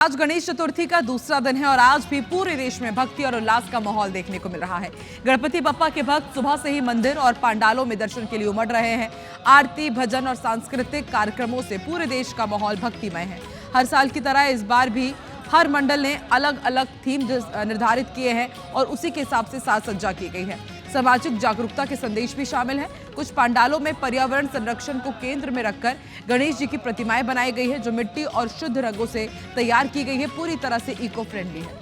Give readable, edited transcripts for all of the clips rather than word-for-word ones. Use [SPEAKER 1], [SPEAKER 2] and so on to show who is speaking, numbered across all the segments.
[SPEAKER 1] आज गणेश चतुर्थी का दूसरा दिन है और आज भी पूरे देश में भक्ति और उल्लास का माहौल देखने को मिल रहा है। गणपति बप्पा के भक्त सुबह से ही मंदिर और पंडालों में दर्शन के लिए उमड़ रहे हैं। आरती, भजन और सांस्कृतिक कार्यक्रमों से पूरे देश का माहौल भक्तिमय है। हर साल की तरह इस बार भी हर मंडल ने अलग अलग थीम निर्धारित किए हैं और उसी के हिसाब से साज सज्जा की गई है। सामाजिक जागरूकता के संदेश भी शामिल हैं। कुछ पंडालों में पर्यावरण संरक्षण को केंद्र में रखकर गणेश जी की प्रतिमाएं बनाई गई है, जो मिट्टी और शुद्ध रंगों से तैयार की गई है। पूरी तरह से इको फ्रेंडली है।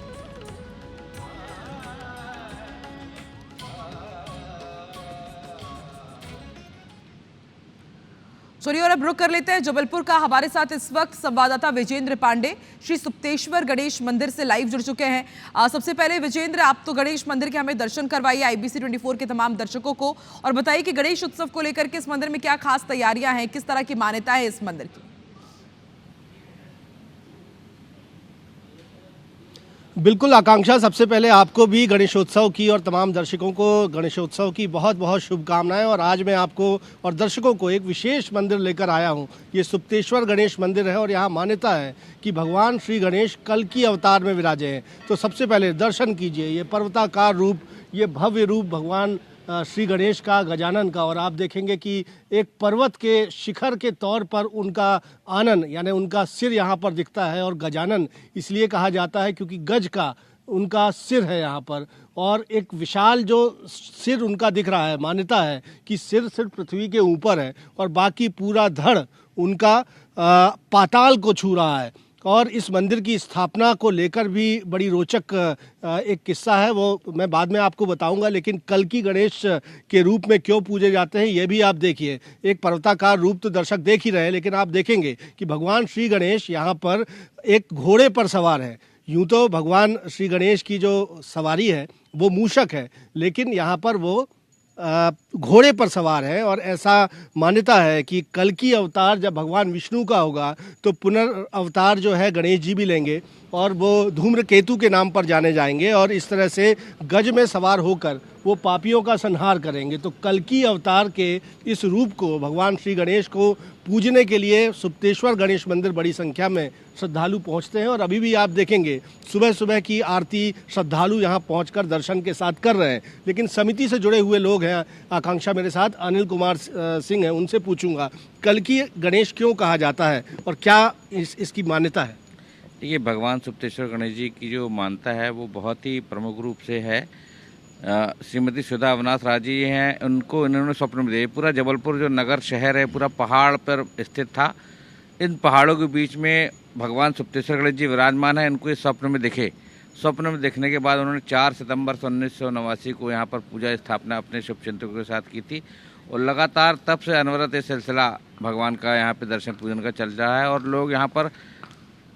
[SPEAKER 1] चलिए और अब रुक कर लेते हैं जबलपुर का। हमारे साथ इस वक्त संवाददाता विजेंद्र पांडे श्री सुप्तेश्वर गणेश मंदिर से लाइव जुड़ चुके हैं। सबसे पहले विजेंद्र, आप तो गणेश मंदिर के हमें दर्शन करवाइए IBC 24 के तमाम दर्शकों को, और बताइए कि गणेश उत्सव को लेकर के इस मंदिर में क्या खास तैयारियां हैं, किस तरह की मान्यता है इस मंदिर की।
[SPEAKER 2] बिल्कुल आकांक्षा, सबसे पहले आपको भी गणेशोत्सव की और तमाम दर्शकों को गणेशोत्सव की बहुत बहुत शुभकामनाएं। और आज मैं आपको और दर्शकों को एक विशेष मंदिर लेकर आया हूं। ये सुप्तेश्वर गणेश मंदिर है और यहाँ मान्यता है कि भगवान श्री गणेश कल की अवतार में विराजे हैं। तो सबसे पहले दर्शन कीजिए ये पर्वताकार रूप, ये भव्य रूप भगवान श्री गणेश का, गजानन का। और आप देखेंगे कि एक पर्वत के शिखर के तौर पर उनका आनन यानी उनका सिर यहाँ पर दिखता है। और गजानन इसलिए कहा जाता है क्योंकि गज का उनका सिर है यहाँ पर, और एक विशाल जो सिर उनका दिख रहा है। मान्यता है कि सिर सिर्फ पृथ्वी के ऊपर है और बाकी पूरा धड़ उनका पाताल को छू रहा है। और इस मंदिर की स्थापना को लेकर भी बड़ी रोचक एक किस्सा है, वो मैं बाद में आपको बताऊंगा। लेकिन कल की गणेश के रूप में क्यों पूजे जाते हैं ये भी आप देखिए। एक पर्वताकार रूप तो दर्शक देख ही रहे हैं, लेकिन आप देखेंगे कि भगवान श्री गणेश यहाँ पर एक घोड़े पर सवार है। यूँ तो भगवान श्री गणेश की जो सवारी है वो मूषक है, लेकिन यहाँ पर वो घोड़े पर सवार है। और ऐसा मान्यता है कि कल की अवतार जब भगवान विष्णु का होगा तो पुनर्अवतार जो है गणेश जी भी लेंगे और वो धूम्रकेतु के नाम पर जाने जाएंगे। और इस तरह से गज में सवार होकर वो पापियों का संहार करेंगे। तो कल की अवतार के इस रूप को, भगवान श्री गणेश को पूजने के लिए सुप्तेश्वर गणेश मंदिर बड़ी संख्या में श्रद्धालु पहुंचते हैं। और अभी भी आप देखेंगे सुबह सुबह की आरती श्रद्धालु यहां पहुंचकर दर्शन के साथ कर रहे हैं। लेकिन समिति से जुड़े हुए लोग हैं आकांक्षा मेरे साथ, अनिल कुमार सिंह हैं, उनसे पूछूंगा कल की गणेश क्यों कहा जाता है और क्या इसकी मान्यता है।
[SPEAKER 3] देखिए, भगवान सुप्तेश्वर गणेश जी की जो मान्यता है वो बहुत ही प्रमुख रूप से है। श्रीमती सुधा अविनाश राज जी हैं, उनको इन्होंने स्वप्न में देखा। पूरा जबलपुर जो नगर शहर है पूरा पहाड़ पर स्थित था। इन पहाड़ों के बीच में भगवान सुप्तेश्वर गणेश जी विराजमान है। इनको इस स्वप्न में दिखे। स्वप्न में देखने के बाद उन्होंने 4 सितंबर 1989 को यहाँ पर पूजा स्थापना अपने शुभचिंतकों के साथ की थी। और लगातार तब से अनवरत ये सिलसिला भगवान का यहाँ पे दर्शन पूजन का चल रहा है। और लोग यहाँ पर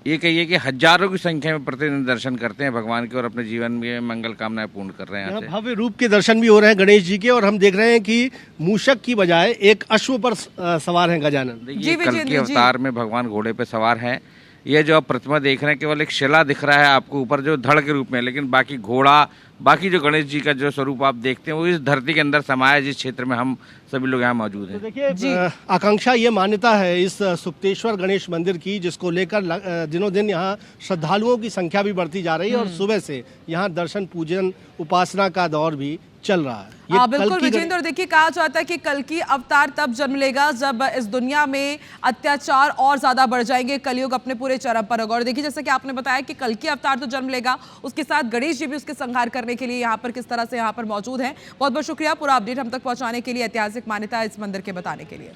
[SPEAKER 3] ये कहिए कि हजारों की संख्या में प्रतिदिन दर्शन करते हैं भगवान के और अपने जीवन में मंगल कामनाएं पूर्ण कर रहे हैं। यहाँ
[SPEAKER 2] भव्य रूप के दर्शन भी हो रहे हैं गणेश जी के, और हम देख रहे हैं कि मूषक की बजाय एक अश्व पर सवार हैं गजानन।
[SPEAKER 3] देखिए, कल के अवतार में भगवान घोड़े पे सवार हैं। ये जो आप प्रतिमा देख रहे हैं केवल एक शिला दिख रहा है आपको ऊपर जो धड़ के रूप में, लेकिन बाकी घोड़ा, बाकी जो गणेश जी का जो स्वरूप आप देखते हैं वो इस धरती के अंदर समाया है, जिस क्षेत्र में हम सभी लोग यहाँ मौजूद हैं।
[SPEAKER 2] तो देखिए आकांक्षा, ये मान्यता है इस सुप्तेश्वर गणेश मंदिर की, जिसको लेकर दिनों दिन यहाँ श्रद्धालुओं की संख्या भी बढ़ती जा रही है। और सुबह से यहाँ दर्शन पूजन उपासना का दौर भी चल रहा है।
[SPEAKER 1] बिल्कुल विजेंद्र, देखिए कहा जाता है कि कल की अवतार तब जन्म लेगा जब इस दुनिया में अत्याचार और ज्यादा बढ़ जाएंगे, कलयुग अपने पूरे चरम पर होगा। और देखिए जैसे कि आपने बताया कि कल की अवतार तो जन्म लेगा, उसके साथ गणेश जी भी उसके संहार करने के लिए यहाँ पर किस तरह से यहाँ पर मौजूद हैं। बहुत बहुत शुक्रिया पूरा अपडेट हम तक पहुंचाने के लिए, ऐतिहासिक मान्यता इस मंदिर के बताने के लिए।